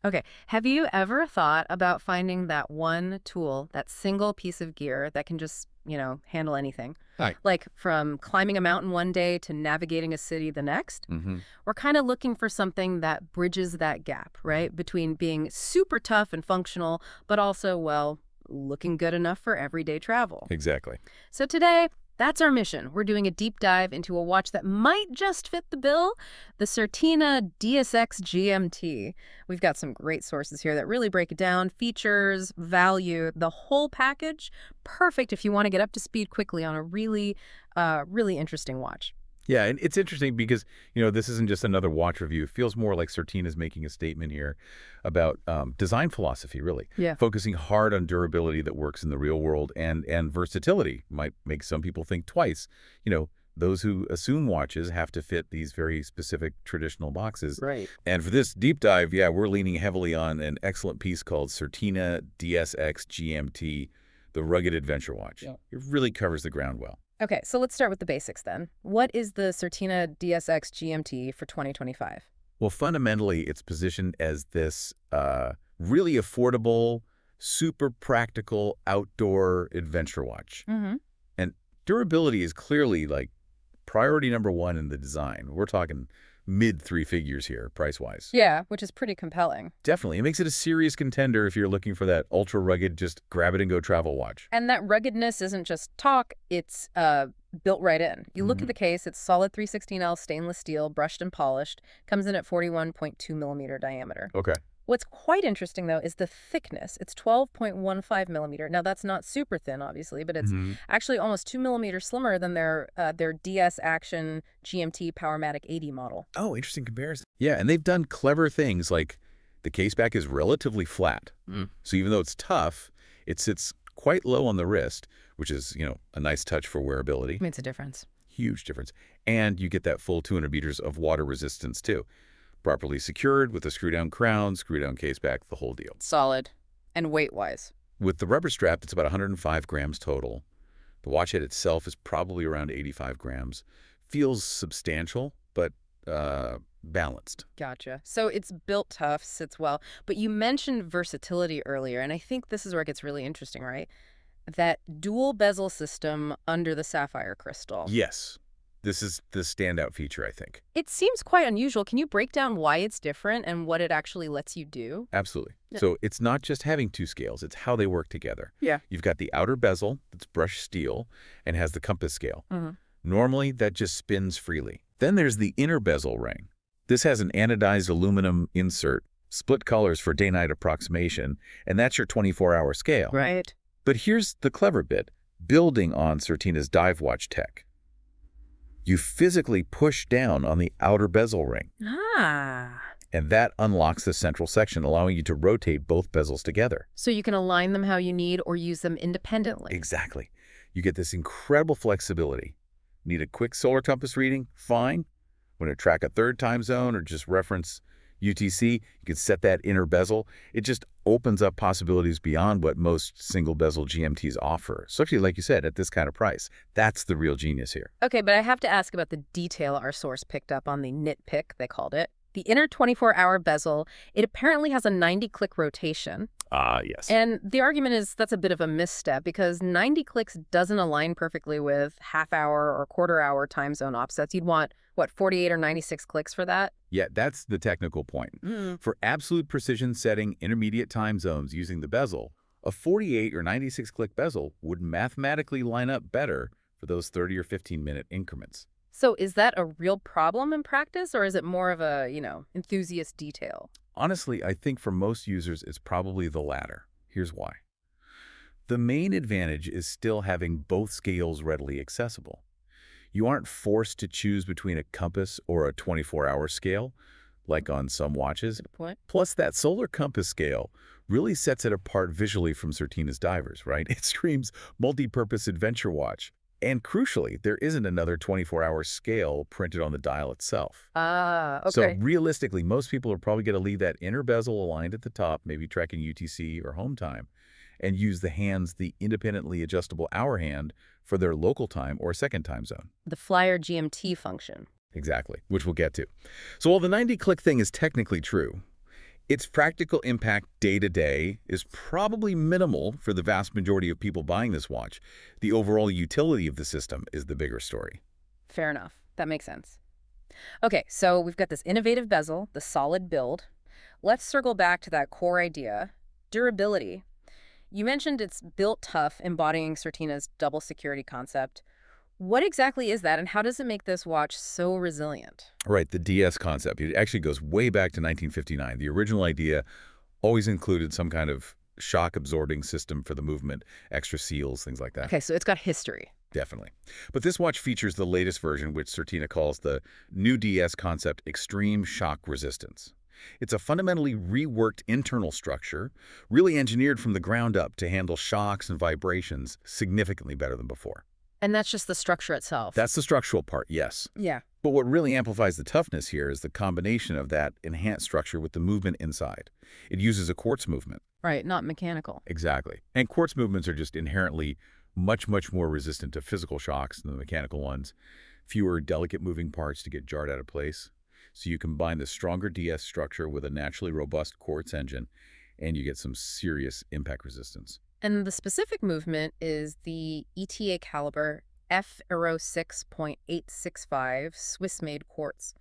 Okay. Have you ever thought about finding that one tool, that single piece of gear that can just, handle anything? Hi. Like from climbing a mountain one day to navigating a city the next? Hmm. We're kind of looking for something that bridges that gap, right? Between being super tough and functional, but also, well, looking good enough for everyday travel. Exactly. So today, that's our mission. We're doing a deep dive into a watch that might just fit the bill, the Certina DSX GMT. We've got some great sources here that really break it down, features, value, the whole package. Perfect if you want to get up to speed quickly on a really interesting watch. Yeah, and it's interesting because, this isn't just another watch review. It feels more like Certina's making a statement here about design philosophy, really, Yeah. focusing hard on durability that works in the real world and versatility might make some people think twice. Those who assume watches have to fit these very specific traditional boxes. Right. And for this deep dive, yeah, we're leaning heavily on an excellent piece called Certina DSX GMT, the rugged adventure watch. Yeah. It really covers the ground well. Okay, so let's start with the basics then. What is the Certina DSX GMT for 2025? Well, fundamentally, it's positioned as this really affordable, super practical outdoor adventure watch. Mm-hmm. And durability is clearly like priority number one in the design. We're talking mid three figures here, price-wise. Yeah, which is pretty compelling. Definitely. It makes it a serious contender if you're looking for that ultra rugged, just grab it and go travel watch. And that ruggedness isn't just talk, it's built right in. You look at the case, it's solid 316L stainless steel, brushed and polished, comes in at 41.2 millimeter diameter. Okay. What's quite interesting, though, is the thickness. It's 12.15 millimeter. Now, that's not super thin, obviously, but it's Hmm. actually almost 2 millimeters slimmer than their DS Action GMT Powermatic 80 model. Oh, interesting comparison. Yeah, and they've done clever things like the case back is relatively flat. So even though it's tough, it sits quite low on the wrist, which is, a nice touch for wearability. Makes a difference. Huge difference. And you get that full 200 meters of water resistance, too. Properly secured with a screw-down crown, screw-down case back, the whole deal. Solid. And weight-wise. With the rubber strap, it's about 105 grams total. The watch head itself is probably around 85 grams. Feels substantial, but balanced. Gotcha. So it's built tough, sits well. But you mentioned versatility earlier, and I think this is where it gets really interesting, right? That dual bezel system under the sapphire crystal. Yes, this is the standout feature, I think. It seems quite unusual. Can you break down why it's different and what it actually lets you do? Absolutely. Yeah. So it's not just having two scales, it's how they work together. Yeah. You've got the outer bezel that's brushed steel and has the compass scale. Hmm. Normally, that just spins freely. Then there's the inner bezel ring. This has an anodized aluminum insert, split colors for day-night approximation, and that's your 24-hour scale. Right. But here's the clever bit, building on Certina's dive watch tech. You physically push down on the outer bezel ring, Ah. and that unlocks the central section, allowing you to rotate both bezels together. So you can align them how you need or use them independently. Exactly. You get this incredible flexibility. Need a quick solar compass reading? Fine. Want to track a third time zone or just reference UTC? You can set that inner bezel. It just opens up possibilities beyond what most single bezel GMTs offer. Especially, like you said, at this kind of price. That's the real genius here. Okay, but I have to ask about the detail our source picked up on the nitpick, they called it. The inner 24-hour bezel, it apparently has a 90-click rotation. Ah, yes. And the argument is that's a bit of a misstep because 90 clicks doesn't align perfectly with half-hour or quarter-hour time zone offsets. You'd want, 48 or 96 clicks for that? Yeah, that's the technical point. For absolute precision setting intermediate time zones using the bezel, a 48 or 96 click bezel would mathematically line up better for those 30 or 15-minute increments. So is that a real problem in practice, or is it more of a, enthusiast detail? Honestly, I think for most users, it's probably the latter. Here's why. The main advantage is still having both scales readily accessible. You aren't forced to choose between a compass or a 24-hour scale, like on some watches. Good point. Plus, that solar compass scale really sets it apart visually from Certina's divers, right? It screams multi-purpose adventure watch. And crucially, there isn't another 24-hour scale printed on the dial itself. Ah, okay. So realistically, most people are probably going to leave that inner bezel aligned at the top, maybe tracking UTC or home time, and use the independently adjustable hour hand for their local time or second time zone. The Flyer GMT function. Exactly, which we'll get to. So while the 90-click thing is technically true, Its practical impact day-to-day is probably minimal for the vast majority of people buying this watch. The overall utility of the system is the bigger story. Fair enough. That makes sense. Okay, so we've got this innovative bezel, the solid build. Let's circle back to that core idea, durability. You mentioned it's built tough, embodying Certina's double security concept. What exactly is that, and how does it make this watch so resilient? Right, the DS concept. It actually goes way back to 1959. The original idea always included some kind of shock-absorbing system for the movement, extra seals, things like that. Okay, so it's got history. Definitely. But this watch features the latest version, which Certina calls the new DS concept Extreme Shock Resistance. It's a fundamentally reworked internal structure, really engineered from the ground up to handle shocks and vibrations significantly better than before. And that's just the structure itself. That's the structural part, yes. Yeah. But what really amplifies the toughness here is the combination of that enhanced structure with the movement inside. It uses a quartz movement. Right, not mechanical. Exactly. And quartz movements are just inherently much, much more resistant to physical shocks than the mechanical ones. Fewer delicate moving parts to get jarred out of place. So you combine the stronger DS structure with a naturally robust quartz engine, and you get some serious impact resistance. And the specific movement is the ETA caliber F 6.865 Swiss-made quartz.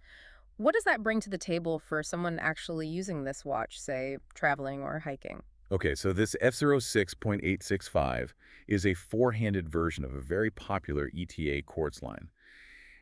What does that bring to the table for someone actually using this watch, say, traveling or hiking? Okay, so this F 6.865 is a four-handed version of a very popular ETA quartz line.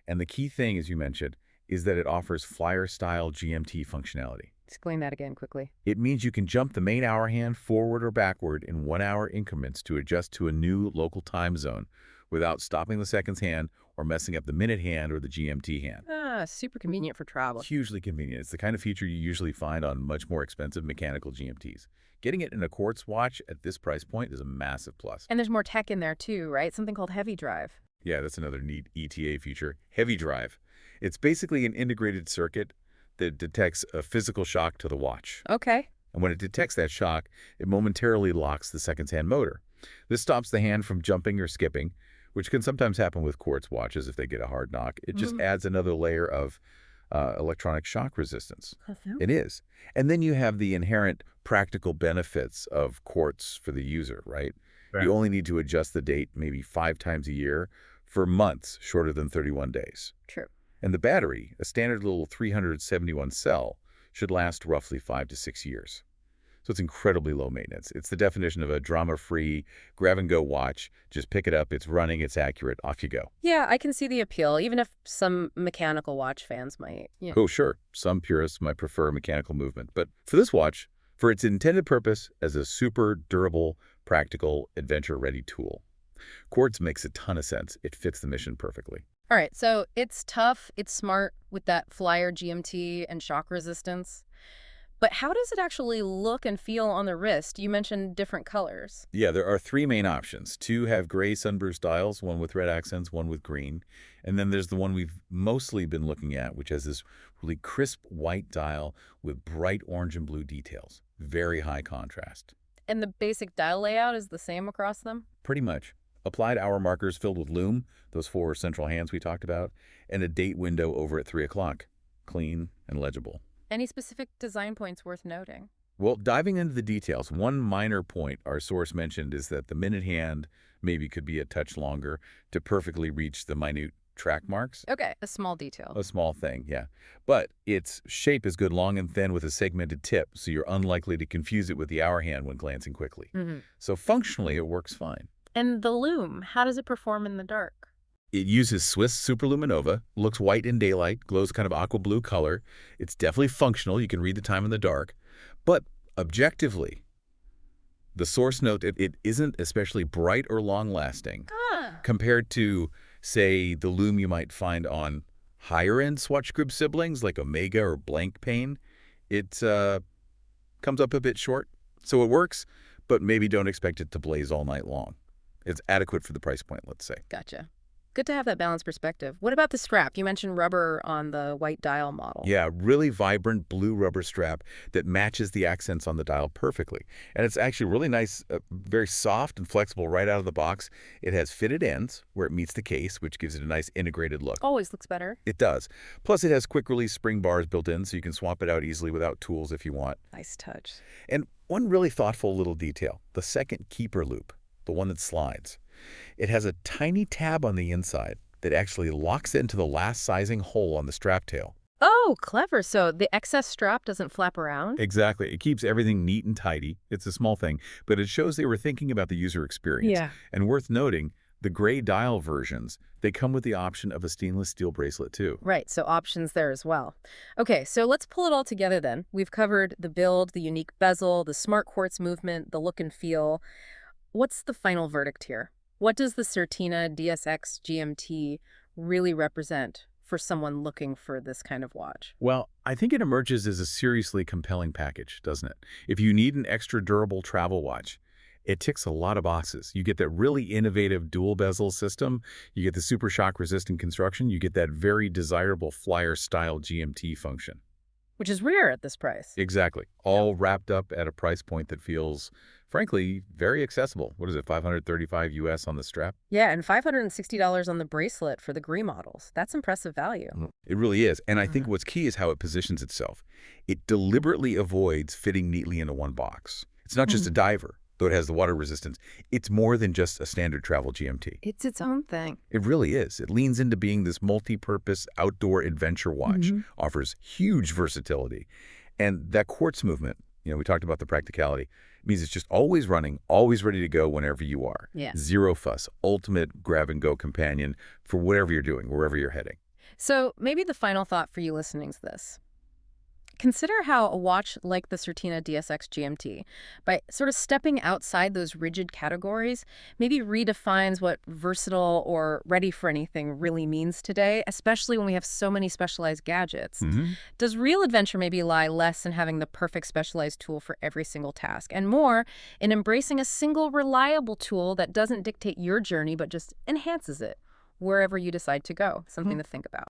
And the key thing, as you mentioned, is that it offers flyer-style GMT functionality. Explain that again quickly. It means you can jump the main hour hand forward or backward in 1 hour increments to adjust to a new local time zone without stopping the seconds hand or messing up the minute hand or the GMT hand. Ah, super convenient for travel. Hugely convenient. It's the kind of feature you usually find on much more expensive mechanical GMTs. Getting it in a quartz watch at this price point is a massive plus. And there's more tech in there too, right? Something called heavy drive. Yeah, that's another neat ETA feature. Heavy drive. It's basically an integrated circuit that detects a physical shock to the watch. Okay. And when it detects that shock, it momentarily locks the seconds hand motor. This stops the hand from jumping or skipping, which can sometimes happen with quartz watches if they get a hard knock. It just adds another layer of electronic shock resistance. It is. And then you have the inherent practical benefits of quartz for the user, right? You only need to adjust the date maybe 5 times a year for months shorter than 31 days. True. And the battery, a standard little 371 cell, should last roughly 5 to 6 years. So it's incredibly low maintenance. It's the definition of a drama-free, grab-and-go watch. Just pick it up, it's running, it's accurate, off you go. Yeah, I can see the appeal, even if some mechanical watch fans might. Yeah. Oh, sure. Some purists might prefer mechanical movement. But for this watch, for its intended purpose as a super durable, practical, adventure-ready tool, quartz makes a ton of sense. It fits the mission perfectly. All right, so it's tough, it's smart with that flyer GMT and shock resistance. But how does it actually look and feel on the wrist? You mentioned different colors. Yeah, there are 3 main options. 2 have gray sunburst dials, one with red accents, one with green. And then there's the one we've mostly been looking at, which has this really crisp white dial with bright orange and blue details. Very high contrast. And the basic dial layout is the same across them? Pretty much. Applied hour markers filled with lume, those 4 central hands we talked about, and a date window over at 3 o'clock. Clean and legible. Any specific design points worth noting? Well, diving into the details, one minor point our source mentioned is that the minute hand maybe could be a touch longer to perfectly reach the minute track marks. Okay, a small detail. A small thing, yeah. But its shape is good long and thin with a segmented tip, so you're unlikely to confuse it with the hour hand when glancing quickly. So functionally, it works fine. And the lume, how does it perform in the dark? It uses Swiss Superluminova, looks white in daylight, glows kind of aqua blue color. It's definitely functional. You can read the time in the dark. But objectively, the source note it isn't especially bright or long-lasting compared to, say, the lume you might find on higher-end Swatch Group siblings like Omega or Blank Pane. It comes up a bit short. So it works, but maybe don't expect it to blaze all night long. It's adequate for the price point, let's say. Gotcha. Good to have that balanced perspective. What about the strap? You mentioned rubber on the white dial model. Yeah, really vibrant blue rubber strap that matches the accents on the dial perfectly. And it's actually really nice, very soft and flexible right out of the box. It has fitted ends where it meets the case, which gives it a nice integrated look. Always looks better. It does. Plus, it has quick-release spring bars built in, so you can swap it out easily without tools if you want. Nice touch. And one really thoughtful little detail, the second keeper loop, the one that slides. It has a tiny tab on the inside that actually locks into the last sizing hole on the strap tail. Oh, clever. So the excess strap doesn't flap around? Exactly. It keeps everything neat and tidy. It's a small thing, but it shows they were thinking about the user experience. Yeah. And worth noting, the gray dial versions, they come with the option of a stainless steel bracelet too. Right, so options there as well. Okay, so let's pull it all together then. We've covered the build, the unique bezel, the smart quartz movement, the look and feel. What's the final verdict here? What does the Certina DSX GMT really represent for someone looking for this kind of watch? Well, I think it emerges as a seriously compelling package, doesn't it? If you need an extra durable travel watch, it ticks a lot of boxes. You get that really innovative dual bezel system, you get the super shock resistant construction, you get that very desirable flyer style GMT function. Which is rare at this price. Exactly. All wrapped up at a price point that feels, frankly, very accessible. What is it, 535 US on the strap? Yeah, and $560 on the bracelet for the Gree models. That's impressive value. It really is. And I think what's key is how it positions itself. It deliberately avoids fitting neatly into one box. It's not just a diver, though it has the water resistance. It's more than just a standard travel GMT. It's its own thing. It really is. It leans into being this multi-purpose outdoor adventure watch, offers huge versatility. And that quartz movement, we talked about the practicality, means it's just always running, always ready to go whenever you are. Yeah. Zero fuss, ultimate grab-and-go companion for whatever you're doing, wherever you're heading. So maybe the final thought for you listening is this. Consider how a watch like the Certina DSX GMT, by sort of stepping outside those rigid categories, maybe redefines what versatile or ready for anything really means today, especially when we have so many specialized gadgets. Does real adventure maybe lie less in having the perfect specialized tool for every single task, and more in embracing a single reliable tool that doesn't dictate your journey but just enhances it wherever you decide to go? Something to think about.